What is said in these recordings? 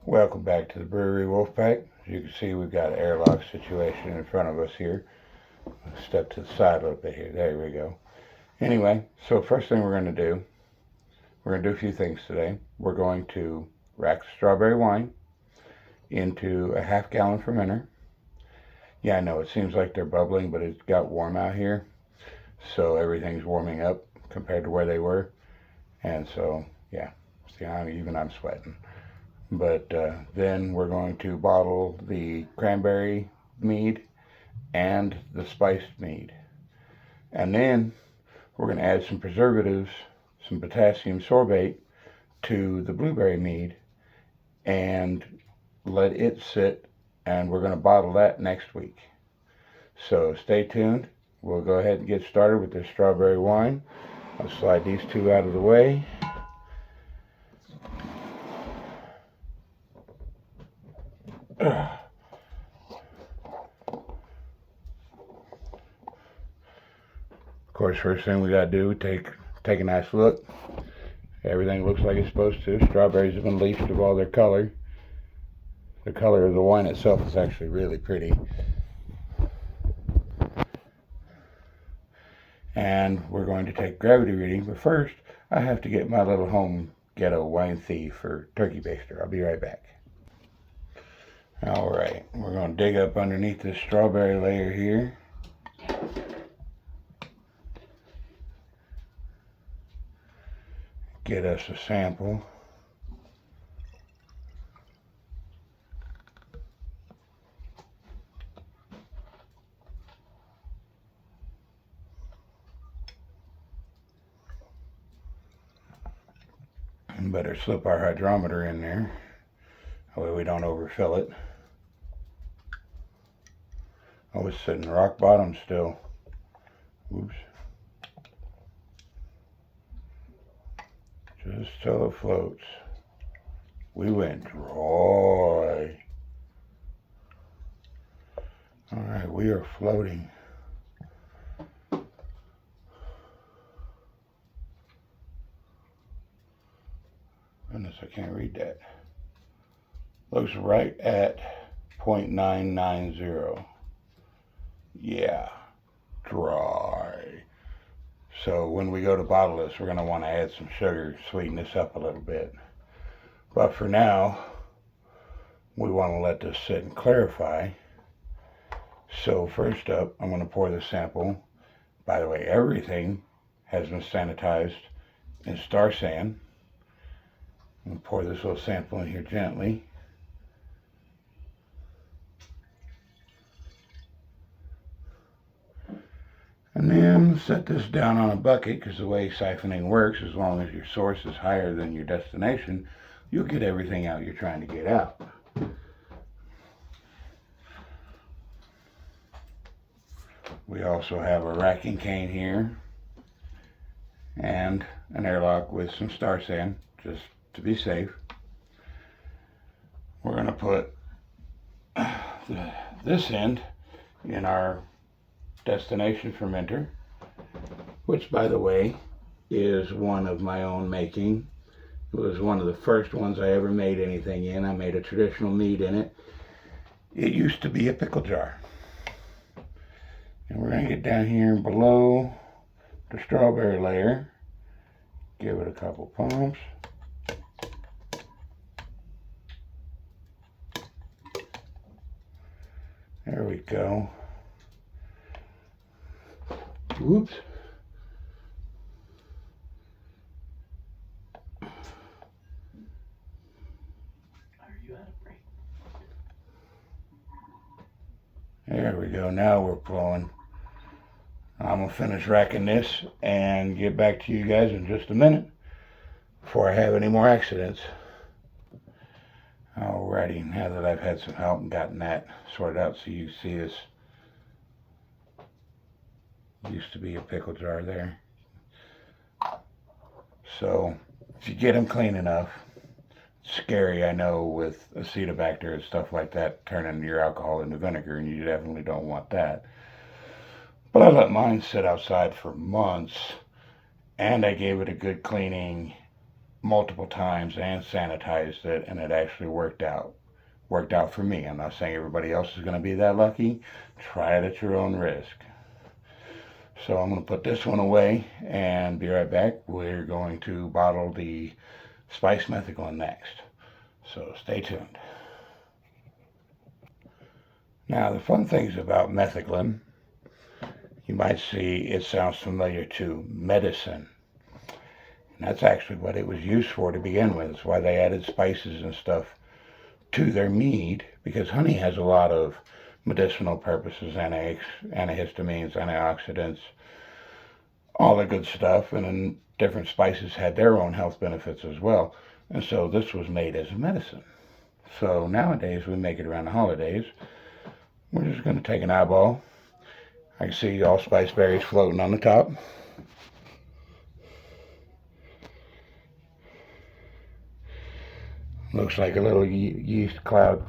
Welcome back to the Brewery Wolfpack. As you can see, we've got an airlock situation in front of us here. I'll step to the side a little bit here. There we go. Anyway, so first thing we're going to do, we're going to do a few things today. We're going to rack the strawberry wine into a half-gallon fermenter. Yeah, I know it seems like they're bubbling, but it's got warm out here, so everything's warming up compared to where they were. And so, yeah, see, even I'm sweating. But then we're going to bottle the cranberry mead and the spiced mead. And then we're going to add some preservatives, some potassium sorbate to the blueberry mead and let it sit, and we're going to bottle that next week. So stay tuned. We'll go ahead and get started with this strawberry wine. I'll slide these two out of the way. Of course, first thing we got to do, take a nice look. Everything looks like it's supposed to. Strawberries have been leached of all their color. The color of the wine itself is actually really pretty. And we're going to take gravity reading, but first I have to get my little home ghetto wine thief or turkey baster. I'll be right back. Alright, we're going to dig up underneath this strawberry layer here. Get us a sample. And better slip our hydrometer in there. That way we don't overfill it. Oh, it's sitting rock bottom still. Oops. Just till it floats. We went dry. Alright, we are floating. Goodness, I can't read that. Looks right at 0.990. Yeah, dry. So when we go to bottle this, we're going to want to add some sugar, sweeten this up a little bit. But for now, we want to let this sit and clarify. So first up, I'm going to pour the sample. By the way, everything has been sanitized in Star San. I'm going to pour this little sample in here gently. And then set this down on a bucket, because the way siphoning works, as long as your source is higher than your destination, you'll get everything out you're trying to get out. We also have a racking cane here and an airlock with some Star San, just to be safe. We're going to put this end in our destination fermenter, which, by the way, is one of my own making. It was one of the first ones I ever made anything in. I made a traditional mead in it. It used to be a pickle jar. And we're going to get down here below the strawberry layer. Give it a couple pumps. There we go. Whoops. Are you out of break? There we go. Now we're flowing. I'm going to finish racking this and get back to you guys in just a minute before I have any more accidents. Alrighty, now that I've had some help and gotten that sorted out, so you see this used to be a pickle jar there. So if you get them clean enough, it's scary, I know, with acetobacter and stuff like that, turning your alcohol into vinegar, and you definitely don't want that. But I let mine sit outside for months, and I gave it a good cleaning multiple times and sanitized it, and it actually worked out. Worked out for me. I'm not saying everybody else is going to be that lucky. Try it at your own risk. So I'm going to put this one away and be right back. We're going to bottle the spice methicillin next. So stay tuned. Now the fun things about methicillin, you might see it sounds familiar to medicine. And that's actually what it was used for to begin with. It's why they added spices and stuff to their mead, because honey has a lot of medicinal purposes, antihistamines, antioxidants, all the good stuff, and then different spices had their own health benefits as well. And so this was made as a medicine. So nowadays we make it around the holidays. We're just going to take an eyeball. I can see allspice berries floating on the top. Looks like a little yeast cloud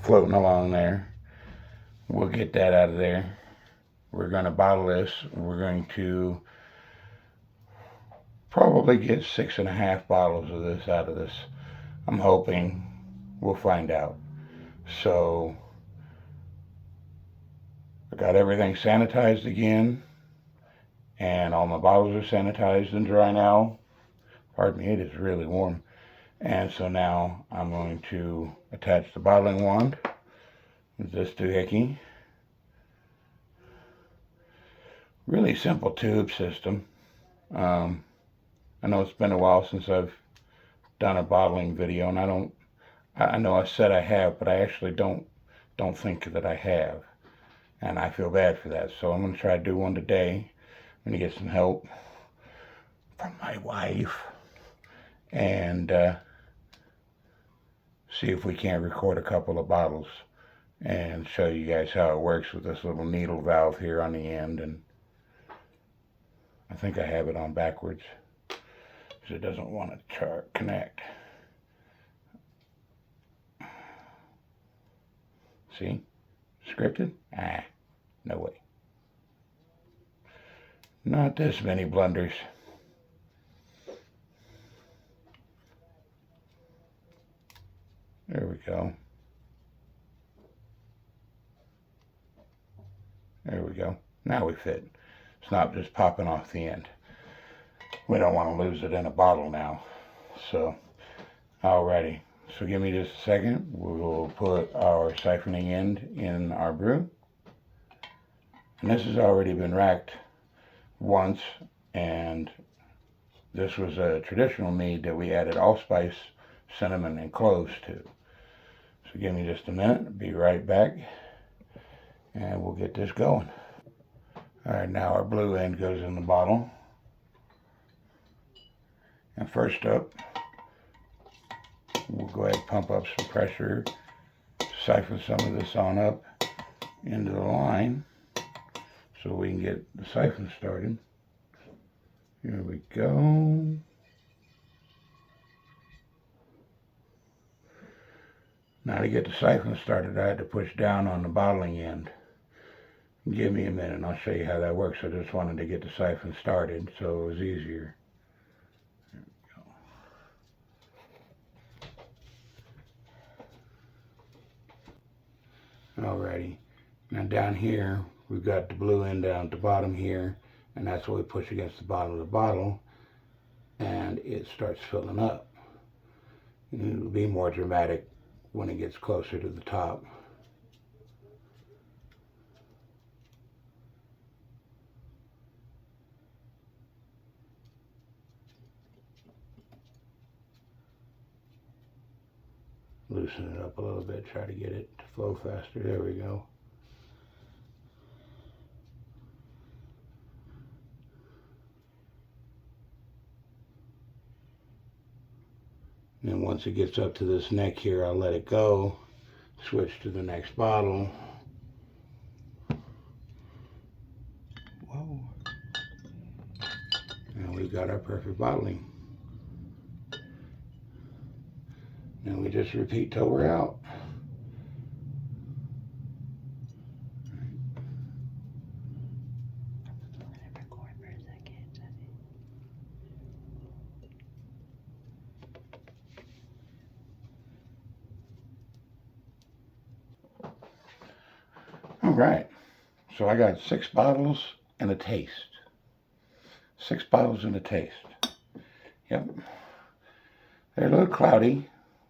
floating along there. We'll get that out of there. We're going to bottle this. We're going to probably get 6.5 bottles of this out of this. I'm hoping. We'll find out. So I got everything sanitized again, and all my bottles are sanitized and dry now. Pardon me, it is really warm. And so now I'm going to attach the bottling wand with this doohickey. Really simple tube system. I know it's been a while since I've done a bottling video, and I know I said I have, but I actually don't think that I have. And I feel bad for that. So I'm going to try to do one today. I'm going to get some help from my wife and see if we can't record a couple of bottles and show you guys how it works with this little needle valve here on the end. And I think I have it on backwards because it doesn't want to connect. See? Scripted? Ah, no way. Not this many blunders. There we go. There we go. Now we fit. It's not just popping off the end. We don't want to lose it in a bottle now. So, alrighty. So give me just a second. We'll put our siphoning end in our brew. And this has already been racked once, and this was a traditional mead that we added allspice, cinnamon, and cloves to. So give me just a minute. Be right back, and we'll get this going. Alright, now our blue end goes in the bottle. And first up, we'll go ahead and pump up some pressure, siphon some of this on up into the line so we can get the siphon started. Here we go. Now to get the siphon started, I had to push down on the bottling end. Give me a minute and I'll show you how that works. I just wanted to get the siphon started so it was easier. Alrighty, now down here we've got the blue end down at the bottom here, and that's what we push against the bottom of the bottle and it starts filling up. And it'll be more dramatic when it gets closer to the top. Loosen it up a little bit, try to get it to flow faster. There we go. And once it gets up to this neck here, I'll let it go, switch to the next bottle. Whoa. And we've got our perfect bottling. And we just repeat till we're out. All right, so I got 6 bottles and a taste. 6 bottles and a taste. Yep. They're a little cloudy.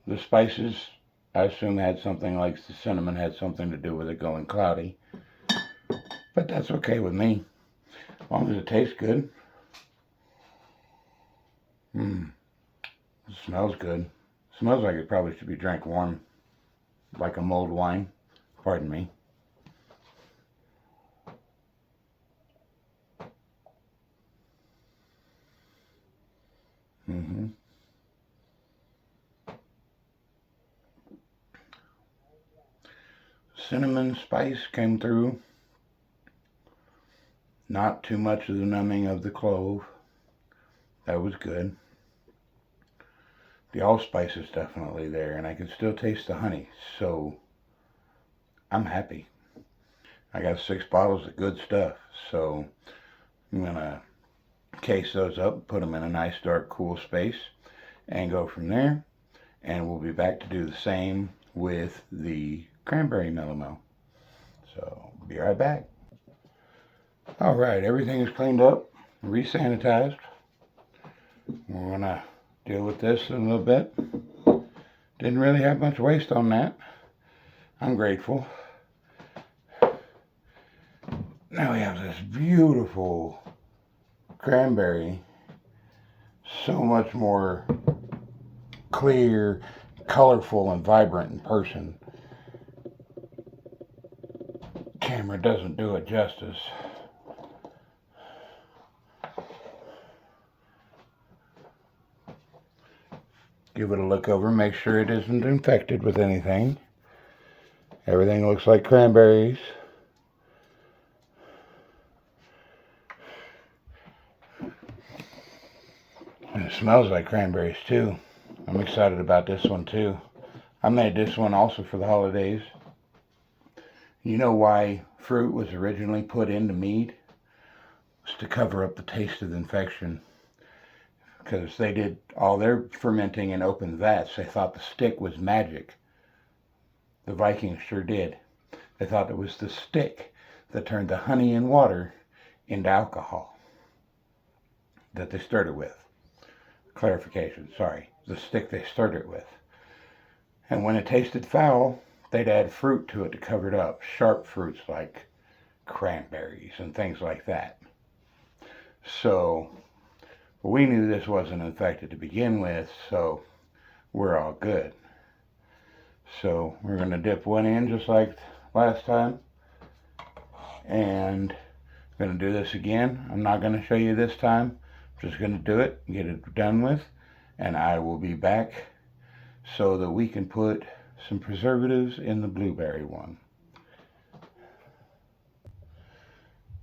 The spices, I assume, had something like the cinnamon had something to do with it going cloudy. But that's okay with me, as long as it tastes good. It smells good. It smells like it probably should be drank warm, like a mulled wine. Pardon me. Cinnamon spice came through. Not too much of the numbing of the clove. That was good. The allspice is definitely there, and I can still taste the honey, so I'm happy. I got 6 bottles of good stuff, so I'm gonna case those up, put them in a nice dark cool space, and go from there. And we'll be back to do the same with the cranberry melomel. So be right back. All right, everything is cleaned up, re-sanitized. We're gonna deal with this in a little bit. Didn't really have much waste on that. I'm grateful. Now we have this beautiful cranberry, so much more clear, colorful, and vibrant in person. Camera doesn't do it justice. Give it a look over, make sure it isn't infected with anything. Everything looks like cranberries. And it smells like cranberries too. I'm excited about this one too. I made this one also for the holidays. You know why fruit was originally put into mead? It's to cover up the taste of the infection. Because they did all their fermenting in open vats. They thought the stick was magic. The Vikings sure did. They thought it was the stick that turned the honey and water into alcohol that they stirred it with. Clarification, sorry. The stick they stirred it with. And when it tasted foul, they'd add fruit to it to cover it up. Sharp fruits like cranberries and things like that. So we knew this wasn't infected to begin with, so we're all good. So we're going to dip one in just like last time. And I'm going to do this again. I'm not going to show you this time. I'm just going to do it, get it done with, and I will be back so that we can put some preservatives in the blueberry one.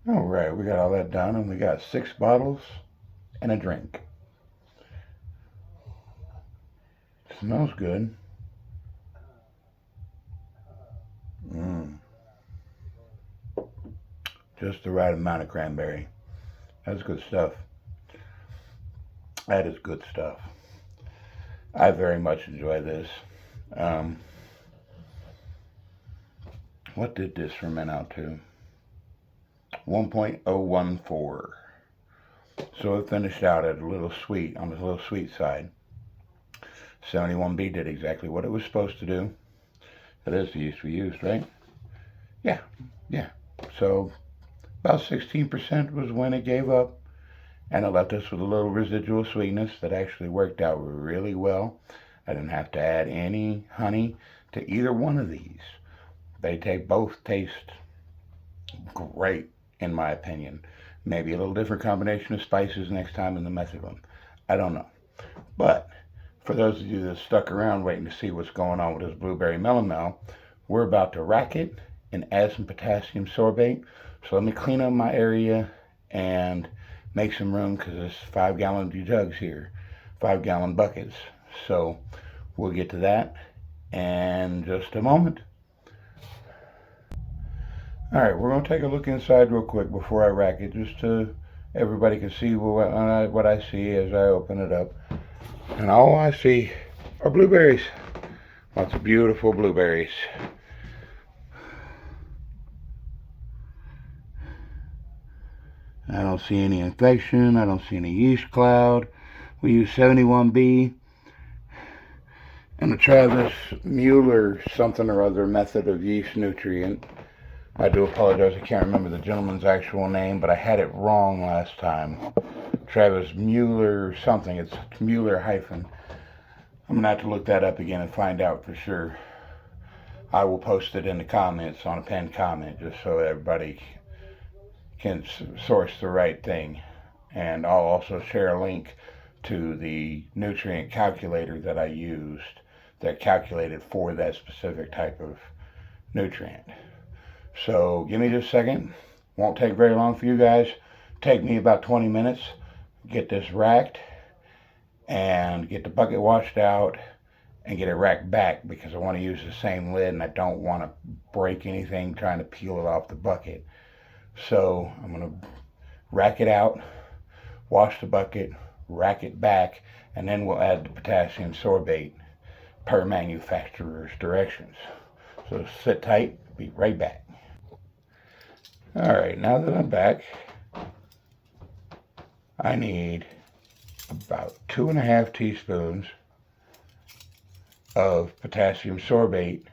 All right, we got all that done, and we got 6 bottles and a drink. Smells good. Just the right amount of cranberry. That's good stuff. That is good stuff. I very much enjoy this. What did this ferment out to? 1.014. So it finished out at a little sweet, on the little sweet side. 71B did exactly what it was supposed to do. That is the yeast we used, right? Yeah. So about 16% was when it gave up, and it left us with a little residual sweetness that actually worked out really well. I didn't have to add any honey to either one of these. They both taste great, in my opinion. Maybe a little different combination of spices next time in the method one. I don't know. But for those of you that stuck around waiting to see what's going on with this blueberry melomel, we're about to rack it and add some potassium sorbate. So let me clean up my area and make some room, because there's 5-gallon jugs here, 5-gallon buckets. So we'll get to that in just a moment. All right, we're going to take a look inside real quick before I rack it, just so everybody can see what I see as I open it up. And all I see are blueberries. Lots of beautiful blueberries. I don't see any infection. I don't see any yeast cloud. We use 71B and the Travis Mueller something or other method of yeast nutrient. I do apologize, I can't remember the gentleman's actual name, but I had it wrong last time. Travis Mueller something, it's Mueller hyphen. I'm going to have to look that up again and find out for sure. I will post it in the comments on a pinned comment just so everybody can source the right thing. And I'll also share a link to the nutrient calculator that I used that calculated for that specific type of nutrient. So give me just a second. Won't take very long for you guys. Take me about 20 minutes. Get this racked and get the bucket washed out and get it racked back because I want to use the same lid and I don't want to break anything trying to peel it off the bucket. So I'm going to rack it out, wash the bucket, rack it back, and then we'll add the potassium sorbate per manufacturer's directions. So sit tight, be right back. Alright, now that I'm back, I need about 2.5 teaspoons of potassium sorbate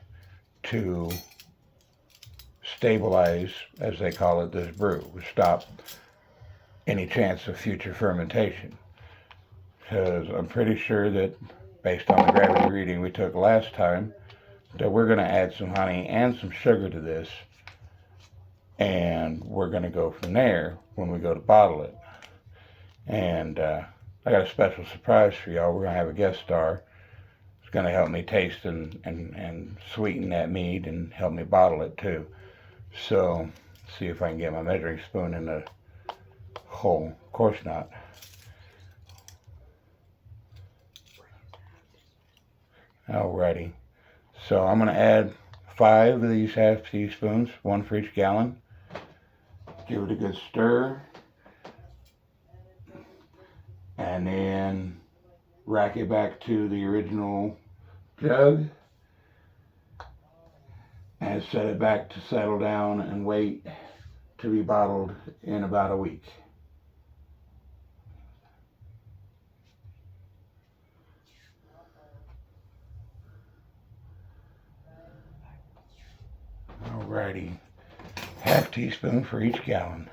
to stabilize, as they call it, this brew, to stop any chance of future fermentation. Because I'm pretty sure that, based on the gravity reading we took last time, that we're going to add some honey and some sugar to this, and we're going to go from there when we go to bottle it. And I got a special surprise for y'all. We're going to have a guest star. It's going to help me taste and sweeten that mead and help me bottle it too. So, see if I can get my measuring spoon in the hole. Of course not. Alrighty. So I'm going to add 5 of these half teaspoons, 1 for each gallon. Give it a good stir. And then rack it back to the original jug. And set it back to settle down and wait to be bottled in about a week. Alrighty, half teaspoon for each gallon.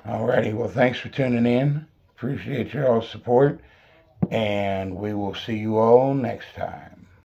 Alrighty, well thanks for tuning in. Appreciate your all's support, and we will see you all next time.